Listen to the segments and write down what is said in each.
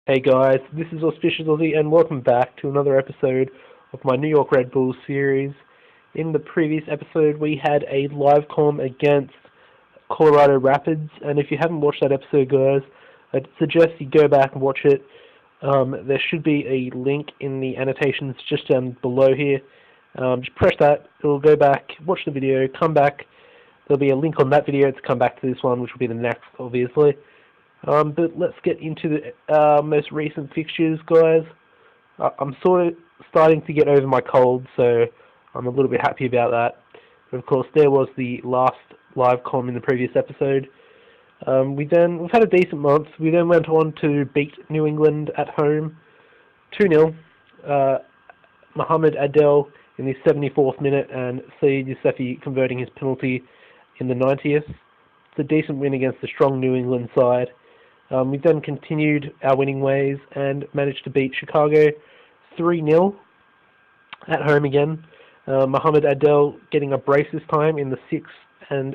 Hey guys, this is AuspiciousAussie and welcome back to another episode of my New York Red Bulls series. In the previous episode we had a live comm against Colorado Rapids, and if you haven't watched that episode guys, I'd suggest you go back and watch it. There should be a link in the annotations just down below here. Just press that, it'll go back, watch the video, come back. There'll be a link on that video to come back to this one, which will be the next obviously. But let's get into the most recent fixtures, guys. I'm sort of starting to get over my cold, so I'm a little bit happy about that. But of course, there was the last live comm in the previous episode. We've had a decent month. We then went on to beat New England at home, 2-0. Mohamed Adel in the 74th minute, and Saeed Youssefi converting his penalty in the 90th. It's a decent win against the strong New England side. We then continued our winning ways and managed to beat Chicago 3-0 at home again. Mohamed Adel getting a brace this time in the 6th and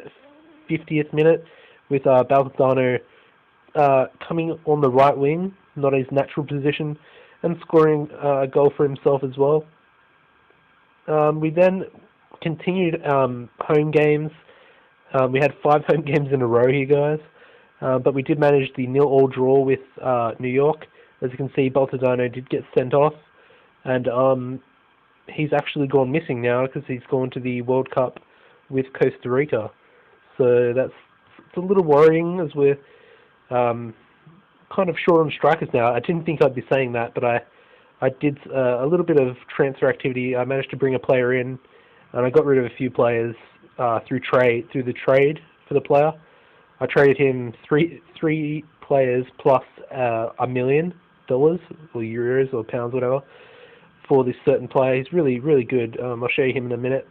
50th minute with Baltazano coming on the right wing, not his natural position, and scoring a goal for himself as well. We then continued home games. We had 5 home games in a row here, guys. But we did manage the 0-0 draw with New York. As you can see, Baltazano did get sent off, and he's actually gone missing now because he's gone to the World Cup with Costa Rica. So it's a little worrying as we're kind of short on strikers now. I didn't think I'd be saying that, but I did a little bit of transfer activity. I managed to bring a player in, and I got rid of a few players through the trade for the player. I traded him three players plus $1 million, or euros, or pounds, whatever, for this certain player. He's really, really good. I'll show you him in a minute.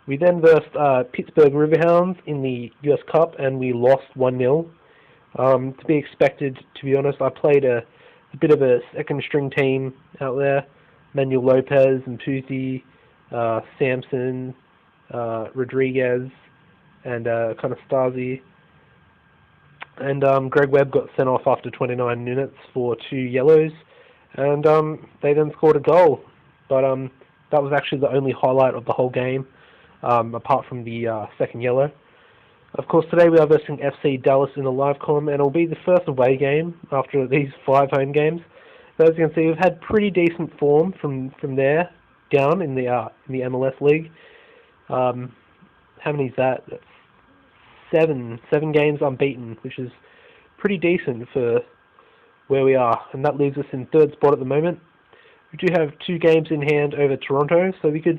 We then versed Pittsburgh Riverhounds in the US Cup, and we lost 1-0. To be expected, to be honest. I played a bit of a second-string team out there. Manuel Lopez and Puthi, Samson, Rodriguez, and kind of Stasi. And Greg Webb got sent off after 29 minutes for 2 yellows, and they then scored a goal. But that was actually the only highlight of the whole game, apart from the second yellow. Of course, today we are versing FC Dallas in the live column, and it'll be the first away game after these 5 home games. But as you can see, we've had pretty decent form from there down in the MLS league. How many is that? That's 7 games unbeaten, which is pretty decent for where we are, and that leaves us in 3rd spot at the moment. We do have 2 games in hand over Toronto, so we could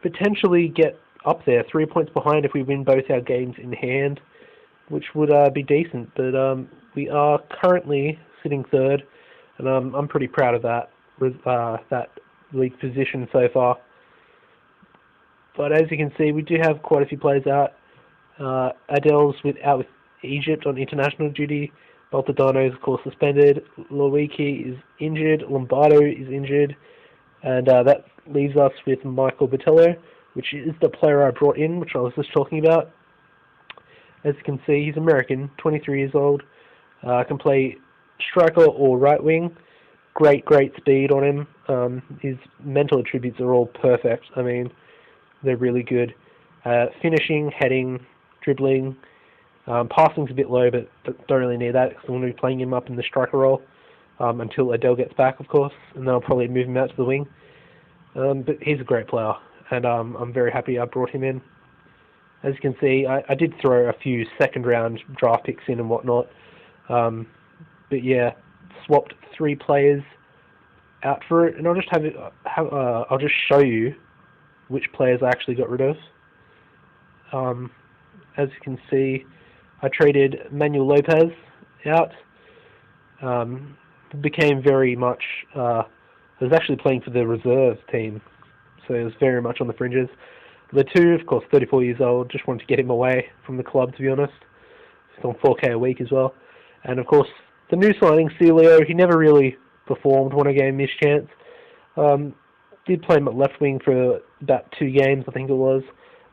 potentially get up there, 3 points behind if we win both our games in hand, which would be decent. But we are currently sitting 3rd, and I'm pretty proud of that league position so far. But as you can see, we do have quite a few players out. Adel's out with Egypt on international duty. Baltazano is of course suspended. Lowicki is injured. Lombardo is injured, and that leaves us with Michael Botello, which is the player I brought in, which I was just talking about. As you can see, he's American, 23 years old, can play striker or right wing. Great speed on him. His mental attributes are all perfect. I mean, they're really good. Finishing, heading, dribbling, passing's a bit low, but don't really need that because I'm going to be playing him up in the striker role until Adel gets back, of course, and then I'll probably move him out to the wing. But he's a great player, and I'm very happy I brought him in. As you can see, I did throw a few second-round draft picks in and whatnot, but yeah, swapped 3 players out for it, and I'll just I'll just show you which players I actually got rid of. As you can see, I traded Manuel Lopez out. Became very much, I was actually playing for the reserve team, so it was very much on the fringes. The 2, of course, 34 years old, just wanted to get him away from the club, to be honest. He's on 4K a week as well. And of course, the new signing, Celio, he never really performed when I gave him his chance. Did play him at left wing for about 2 games, I think it was.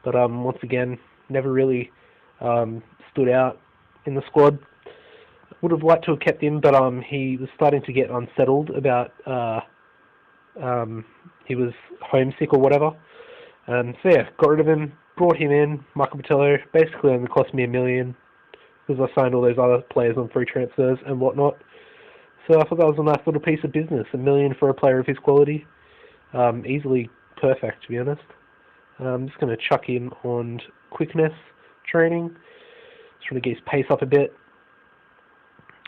But once again, never really stood out in the squad. Would have liked to have kept him, but he was starting to get unsettled about he was homesick or whatever. So yeah, got rid of him, brought him in, Michael Botelho. Basically only cost me $1 million because I signed all those other players on free transfers and whatnot. So I thought that was a nice little piece of business. $1 million for a player of his quality, easily perfect to be honest. I'm just going to chuck in on quickness training, just trying to get his pace up a bit.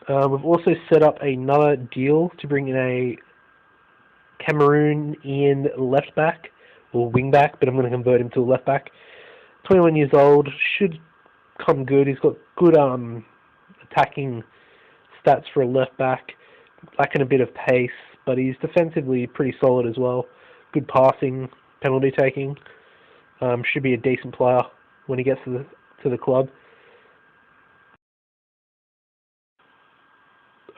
We've also set up another deal to bring in a Cameroonian left back, or wing back, but I'm going to convert him to a left back. 21 years old, should come good. He's got good attacking stats for a left back, lacking a bit of pace, but he's defensively pretty solid as well. Good passing, penalty taking. Should be a decent player when he gets to the club.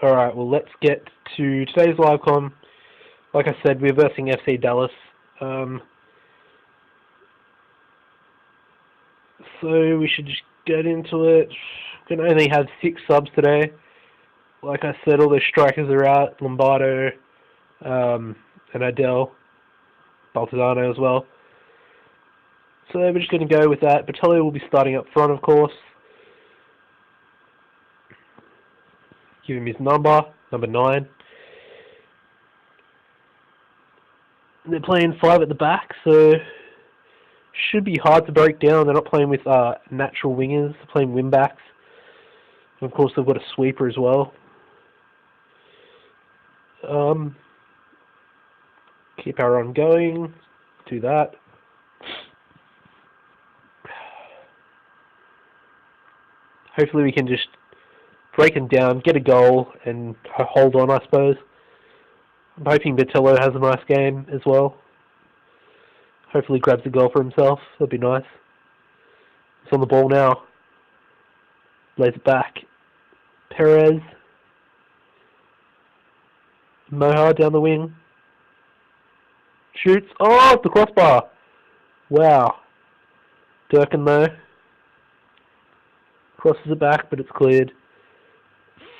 Alright, well let's get to today's live com. Like I said, we're versing FC Dallas. So we should just get into it. We can only have 6 subs today. Like I said, all the strikers are out. Lombardo, and Adele, Baltazano as well. So we're just going to go with that. Botelho will be starting up front, of course. Give him his number 9. They're playing 5 at the back, so should be hard to break down. They're not playing with natural wingers, they're playing wing backs. And of course, they've got a sweeper as well. Keep our run going. Do that. Hopefully we can just break them down, get a goal, and hold on, I suppose. I'm hoping Botelho has a nice game as well. Hopefully grabs a goal for himself. That'd be nice. It's on the ball now. Lays it back. Perez. Moha down the wing. Shoots. Oh, it's the crossbar. Wow. Durkin though. Crosses it back, but it's cleared.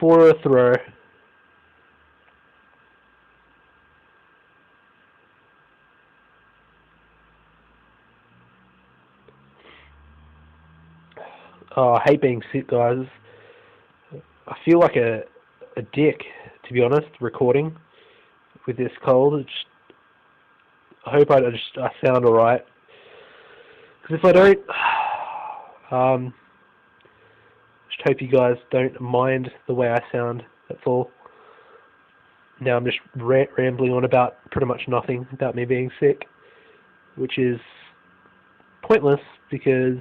For a throw. Oh, I hate being sick, guys. I feel like a dick, to be honest, recording with this cold. I hope I sound alright. Because if I don't, just hope you guys don't mind the way I sound. That's all. Now I'm just rambling on about pretty much nothing about me being sick, which is pointless because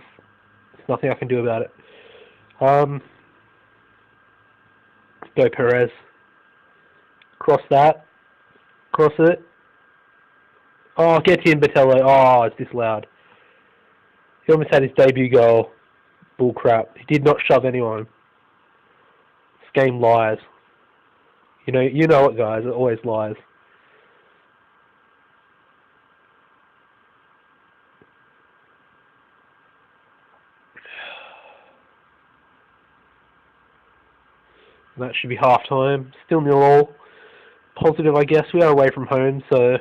there's nothing I can do about it. Go Perez. Cross that. Cross it. Oh, get in, Botelho. Oh, it's disallowed. He almost had his debut goal. Bull crap. He did not shove anyone. This game lies. You know it, guys. It always lies. And that should be half time. Still 0-0. Positive, I guess. We are away from home, so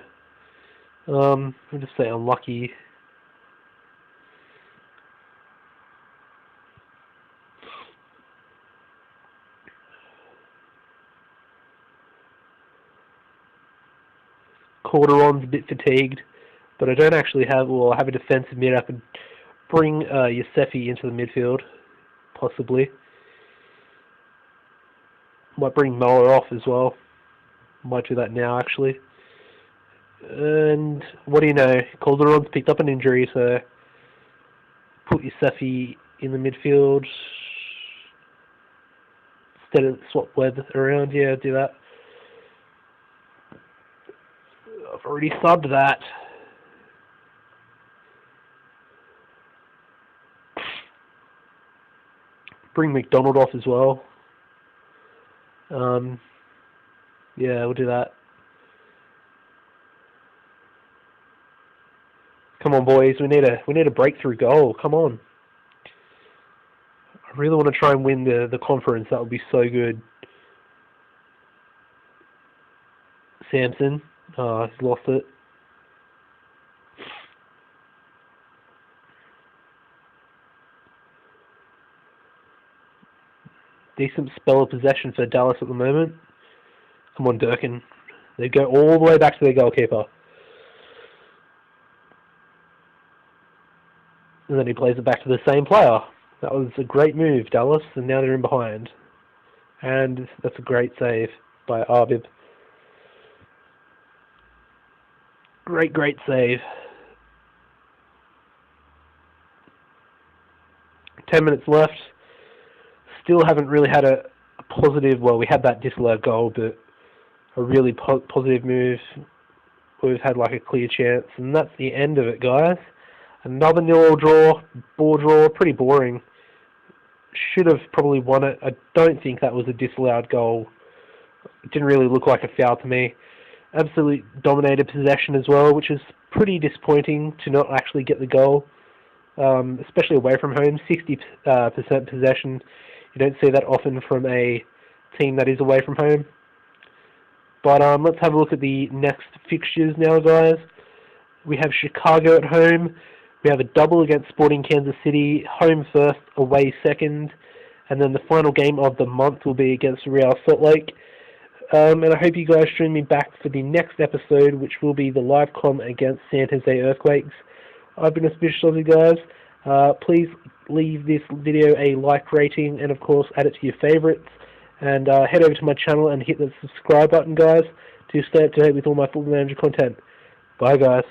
we'll just say unlucky. Calderon's a bit fatigued, but I don't actually have. Well, I have a defensive mid. I could bring Yosefi into the midfield, possibly. Might bring Muller off as well. Might do that now, actually. And what do you know? Calderon's picked up an injury, so put Yosefi in the midfield instead of swap Webb around. Yeah, do that. I've already subbed that. Bring McDonald off as well. Yeah, we'll do that. Come on, boys. We need a breakthrough goal. Come on. I I really want to try and win the conference. That would be so good. Samson. He's lost it. Decent spell of possession for Dallas at the moment. Come on, Durkin. They go all the way back to their goalkeeper. And then he plays it back to the same player. That was a great move, Dallas, and now they're in behind. And that's a great save by Arbib. Great save. 10 minutes left. Still haven't really had a positive, well, we had that disallowed goal, but a really positive move. We've had like a clear chance, and that's the end of it, guys. Another 0-0 draw, ball draw, pretty boring. Should have probably won it. I don't think that was a disallowed goal. It didn't really look like a foul to me. Absolutely dominated possession as well, which is pretty disappointing to not actually get the goal, especially away from home. 60% possession. You don't see that often from a team that is away from home. But let's have a look at the next fixtures now, guys. We have Chicago at home. We have a double against Sporting Kansas City, home first, away second. And then the final game of the month will be against Real Salt Lake. And I hope you guys join me back for the next episode, which will be the live comm against San Jose Earthquakes. I've been Auspicious Aussie, guys. Please leave this video a like rating and, of course, add it to your favourites. And head over to my channel and hit the subscribe button, guys, to stay up to date with all my Football Manager content. Bye, guys.